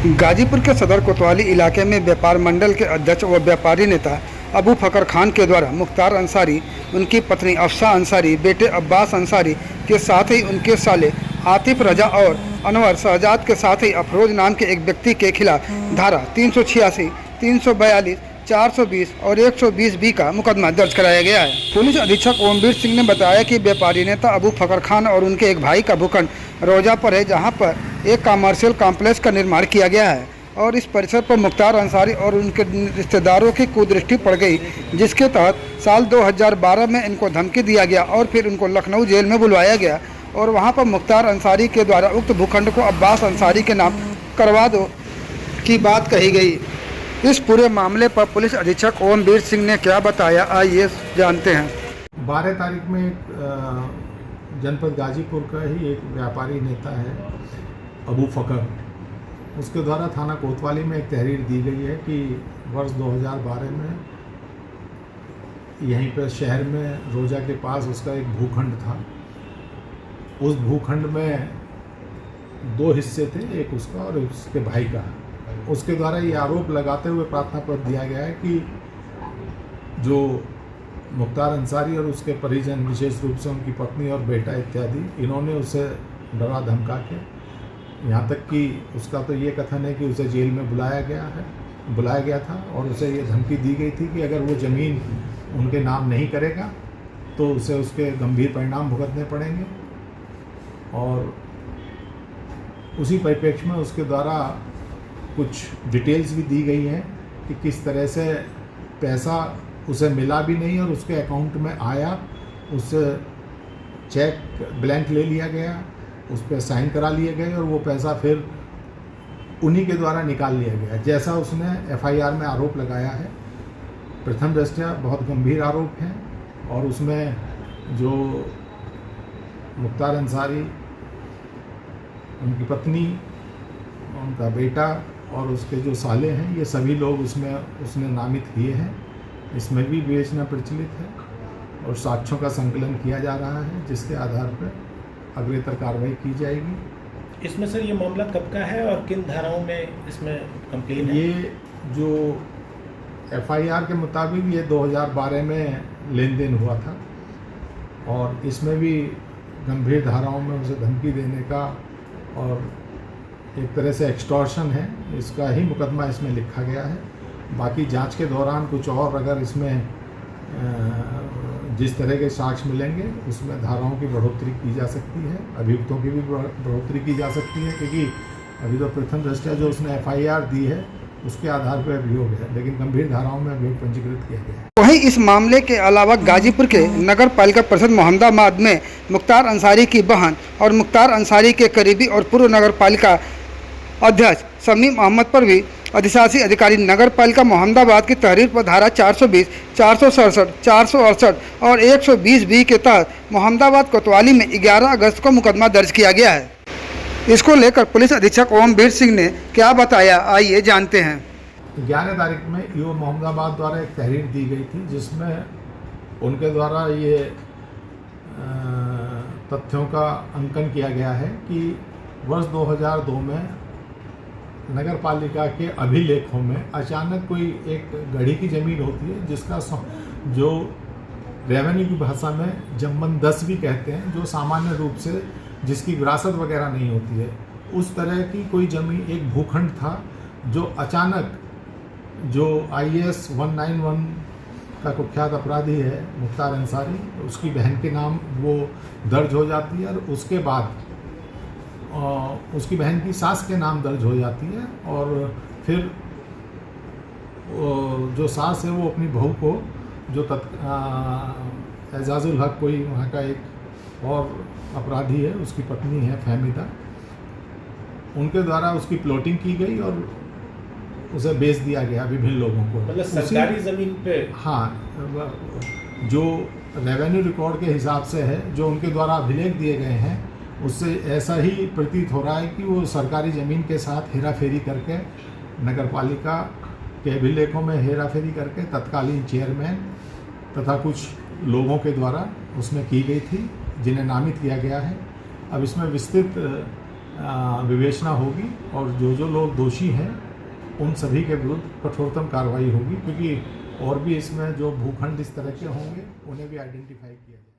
गाजीपुर के सदर कोतवाली इलाके में व्यापार मंडल के अध्यक्ष व व्यापारी नेता अबू फकर खान के द्वारा मुख्तार अंसारी, उनकी पत्नी अफसा अंसारी, बेटे अब्बास अंसारी के साथ ही उनके साले आतिफ रजा और अनवर शहजाद के साथ ही अफरोज नाम के एक व्यक्ति के खिलाफ धारा 386, 342, 420 और 120 बी का मुकदमा दर्ज कराया गया है। पुलिस अधीक्षक ओमवीर सिंह ने बताया कि व्यापारी नेता अबू फकर खान और उनके एक भाई का भूखंड रोजा पर है, जहां पर एक कमर्शियल कॉम्प्लेक्स का निर्माण किया गया है और इस परिसर पर मुख्तार अंसारी और उनके रिश्तेदारों की कुदृष्टि पड़ गई, जिसके तहत साल 2012 में इनको धमकी दिया गया और फिर उनको लखनऊ जेल में बुलवाया गया और वहां पर मुख्तार अंसारी के द्वारा उक्त भूखंड को अब्बास अंसारी के नाम करवा दो की बात कही गई। इस पूरे मामले पर पुलिस अधीक्षक ओमवीर सिंह ने क्या बताया, आइए जानते हैं। 12 तारीख में एक जनपद गाजीपुर का ही एक व्यापारी नेता है अबू फकर, उसके द्वारा थाना कोतवाली में एक तहरीर दी गई है कि वर्ष 2012 में यहीं पर शहर में रोजा के पास उसका एक भूखंड था। उस भूखंड में 2 हिस्से थे, एक उसका और उसके भाई का। उसके द्वारा ये आरोप लगाते हुए प्रार्थना पत्र दिया गया है कि जो मुख्तार अंसारी और उसके परिजन, विशेष रूप से उनकी पत्नी और बेटा इत्यादि, इन्होंने उसे डरा धमका के, यहाँ तक कि उसका तो ये कथन है कि उसे जेल में बुलाया गया था और उसे ये धमकी दी गई थी कि अगर वो ज़मीन उनके नाम नहीं करेगा तो उसे उसके गंभीर परिणाम भुगतने पड़ेंगे। और उसी परिप्रेक्ष्य में उसके द्वारा कुछ डिटेल्स भी दी गई हैं कि किस तरह से पैसा उसे मिला भी नहीं और उसके अकाउंट में आया, उससे चेक ब्लैंक ले लिया गया, उस पर साइन करा लिए गए और वो पैसा फिर उन्हीं के द्वारा निकाल लिया गया, जैसा उसने एफआईआर में आरोप लगाया है। प्रथम दृष्टया बहुत गंभीर आरोप हैं और उसमें जो मुख्तार अंसारी, उनकी पत्नी, उनका बेटा और उसके जो साले हैं, ये सभी लोग उसने नामित किए हैं। इसमें भी विवेचना प्रचलित है और साक्ष्यों का संकलन किया जा रहा है, जिसके आधार पर अग्रेतर कार्रवाई की जाएगी। इसमें सर ये मामला कब का है और किन धाराओं में इसमें कंप्लेन है? ये जो एफआईआर के मुताबिक ये 2012 में लेन देन हुआ था और इसमें भी गंभीर धाराओं में उसे धमकी देने का और एक तरह से एक्सटॉर्शन है, इसका ही मुकदमा इसमें लिखा गया है। बाकी जांच के दौरान कुछ और अगर इसमें जिस तरह के साक्ष्य मिलेंगे उसमें धाराओं की बढ़ोतरी की जा सकती है, अभियुक्तों की भी बढ़ोतरी की जा सकती है, क्योंकि अभी तो प्रथम दृष्टया जो उसने एफआईआर दी है उसके आधार पर अभियोग है, लेकिन गंभीर धाराओं में अभियोग पंजीकृत किया गया है। वहीं इस मामले के अलावा गाजीपुर के नगर पालिका परिषद मोहम्मदाबाद में मुख्तार अंसारी की बहन और मुख्तार अंसारी के करीबी और पूर्व नगर पालिका अध्यक्ष शमीम अहमद पर भी अधिशासी अधिकारी नगर पालिका मोहम्मदाबाद की तहरीर पर धारा 420, 467, 468 और 120 बी के तहत मोहम्मदाबाद कोतवाली में 11 अगस्त को मुकदमा दर्ज किया गया है। इसको लेकर पुलिस अधीक्षक ओमवीर सिंह ने क्या बताया, आइए जानते हैं। 11 तारीख में ईओ मोहम्मदाबाद द्वारा एक तहरीर दी गई थी, जिसमें उनके द्वारा ये तथ्यों का अंकन किया गया है कि वर्ष 2002 में नगर पालिका के अभिलेखों में अचानक कोई एक गढ़ी की ज़मीन होती है, जिसका जो रेवेन्यू की भाषा में जम्मन-10 भी कहते हैं, जो सामान्य रूप से जिसकी विरासत वगैरह नहीं होती है, उस तरह की कोई ज़मीन, एक भूखंड था जो अचानक जो IAS 191 का कुख्यात अपराधी है मुख्तार अंसारी, उसकी बहन के नाम वो दर्ज हो जाती है और उसके बाद उसकी बहन की सास के नाम दर्ज हो जाती है और फिर जो सास है वो अपनी बहू को, जो एजाजुल हक कोई वहाँ का एक और अपराधी है, उसकी पत्नी है फहमीदा, उनके द्वारा उसकी प्लॉटिंग की गई और उसे बेच दिया गया विभिन्न लोगों को। मतलब सरकारी ज़मीन पे? हाँ, जो रेवेन्यू रिकॉर्ड के हिसाब से है, जो उनके द्वारा अभिलेख दिए गए हैं, उससे ऐसा ही प्रतीत हो रहा है कि वो सरकारी ज़मीन के साथ हेराफेरी करके, नगर पालिका के अभिलेखों में हेराफेरी करके तत्कालीन चेयरमैन तथा कुछ लोगों के द्वारा उसमें की गई थी, जिन्हें नामित किया गया है। अब इसमें विस्तृत विवेचना होगी और जो लोग दोषी हैं उन सभी के विरुद्ध कठोरतम कार्रवाई होगी, क्योंकि और भी इसमें जो भूखंड इस तरह के होंगे उन्हें भी आइडेंटिफाई किया जाए।